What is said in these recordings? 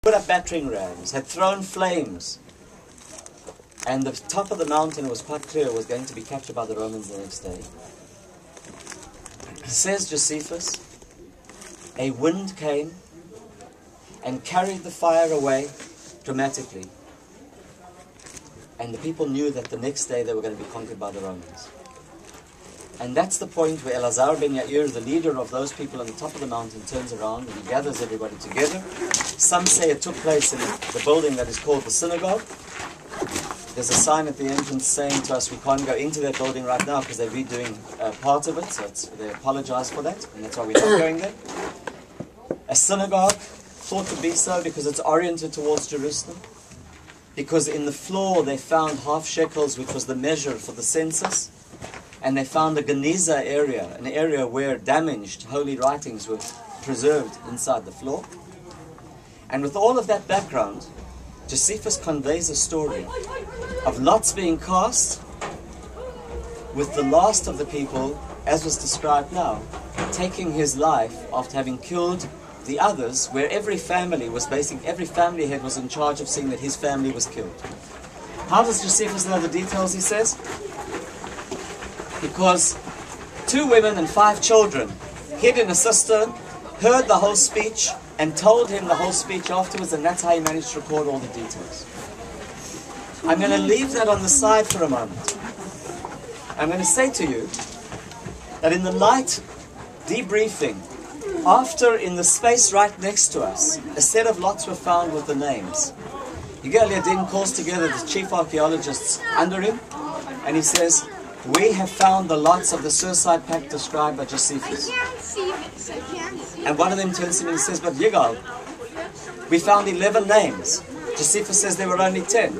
put up battering rams, had thrown flames, and the top of the mountain, it was quite clear, was going to be captured by the Romans the next day. Says Josephus, a wind came and carried the fire away dramatically. And the people knew that the next day they were going to be conquered by the Romans. And that's the point where Elazar ben Yair, the leader of those people on the top of the mountain, turns around and he gathers everybody together. Some say it took place in the building that is called the synagogue. There's a sign at the entrance saying to us we can't go into that building right now because they're redoing part of it, so they apologize for that, and that's why we're not going there. A synagogue, thought to be so because it's oriented towards Jerusalem. Because in the floor they found half shekels, which was the measure for the census. And they found a Geniza area, an area where damaged holy writings were preserved inside the floor. And with all of that background, Josephus conveys a story of lots being cast, with the last of the people, as was described now, taking his life after having killed the others, where every family head was in charge of seeing that his family was killed. How does Josephus know the details, he says? Because 2 women and 5 children hid in a cistern, heard the whole speech, and told him the whole speech afterwards, and that's how he managed to record all the details. I'm going to leave that on the side for a moment. I'm going to say to you that in the night debriefing, after in the space right next to us, a set of lots were found with the names. Yigal Yadin calls together the chief archaeologists under him, and he says, we have found the lots of the suicide pact described by Josephus. And one of them turns to me and says, but Yigal, we found 11 names. Josephus says there were only 10.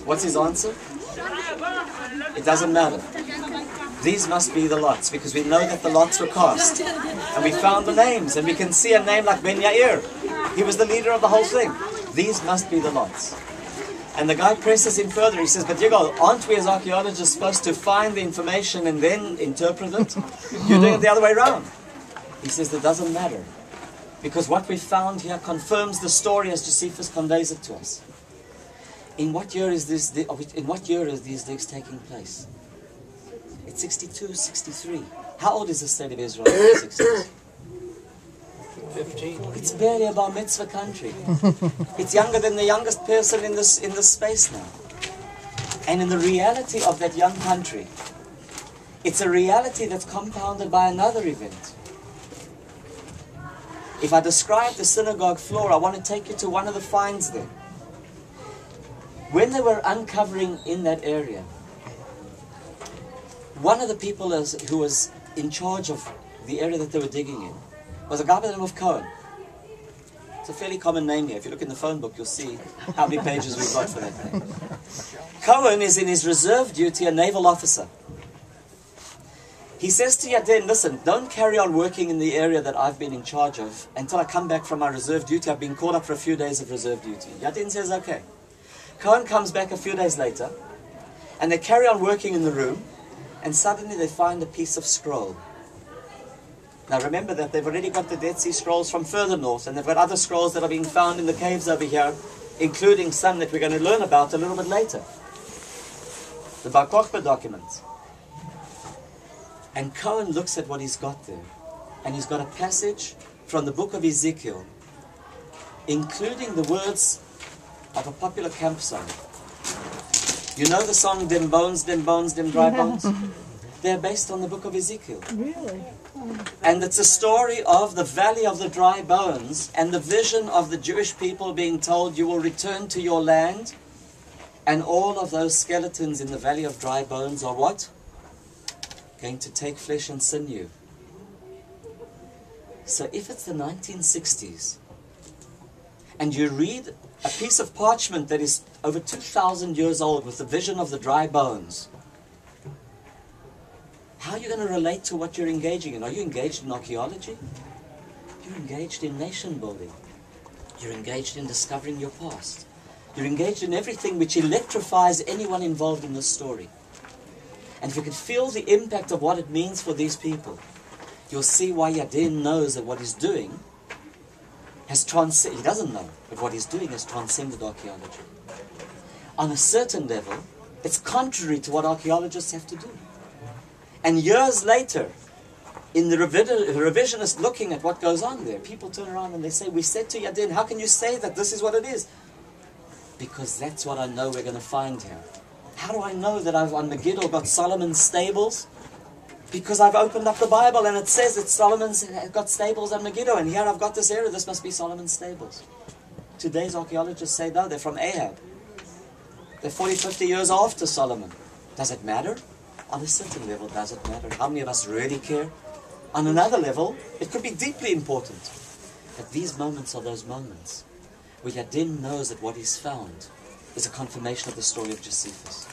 What's his answer? It doesn't matter. These must be the lots, because we know that the lots were cast. And we found the names, and we can see a name like Ben Yair. He was the leader of the whole thing. These must be the lots. And the guy presses him further. He says, but Yigal, aren't we as archaeologists supposed to find the information and then interpret it? You're doing it the other way around. He says, that doesn't matter. Because what we found here confirms the story as Josephus conveys it to us. In what year is these digs taking place? It's 62, 63. How old is the state of Israel in the 60s? 15. It's barely a bar mitzvah country. It's younger than the youngest person in this space now. And in the reality of that young country, it's a reality that's compounded by another event. If I describe the synagogue floor, I want to take you to one of the finds there. When they were uncovering in that area, one of the people who was in charge of the area that they were digging in was a guy by the name of Cohen. It's a fairly common name here. If you look in the phone book, you'll see how many pages we've got for that name. Cohen is in his reserve duty a naval officer. He says to Yadin, listen, don't carry on working in the area that I've been in charge of until I come back from my reserve duty. I've been called up for a few days of reserve duty. Yadin says, okay. Cohen comes back a few days later, and they carry on working in the room, and suddenly they find a piece of scroll. Now remember that they've already got the Dead Sea Scrolls from further north, and they've got other scrolls that are being found in the caves over here, including some that we're going to learn about a little bit later. The Bar Kokhba documents. And Cohen looks at what he's got there, and he's got a passage from the book of Ezekiel, including the words of a popular camp song. You know the song, Dem Bones, Dem Bones, Dem Dry Bones? They're based on the book of Ezekiel. Really? And it's a story of the valley of the dry bones and the vision of the Jewish people being told, you will return to your land, and all of those skeletons in the valley of dry bones are what? Going to take flesh and sinew. So if it's the 1960s, and you read a piece of parchment that is over 2,000 years old with the vision of the dry bones, how are you going to relate to what you're engaging in? Are you engaged in archaeology? You're engaged in nation building. You're engaged in discovering your past. You're engaged in everything which electrifies anyone involved in this story. And if you can feel the impact of what it means for these people, you'll see why Yadin knows that what he's doing he doesn't know, but what he's doing has transcended archaeology. On a certain level, it's contrary to what archaeologists have to do. And years later, in the revisionist looking at what goes on there, people turn around and they say, we said to Yadin, how can you say that this is what it is? Because that's what I know we're going to find here. How do I know that I've on Megiddo got Solomon's stables? Because I've opened up the Bible and it says that Solomon's got stables at Megiddo, and here I've got this area, this must be Solomon's stables. Today's archaeologists say, no, they're from Ahab. They're 40, 50 years after Solomon. Does it matter? On a certain level, does it matter? How many of us really care? On another level, it could be deeply important. But these moments are those moments where Yadin knows that what he's found is a confirmation of the story of Josephus.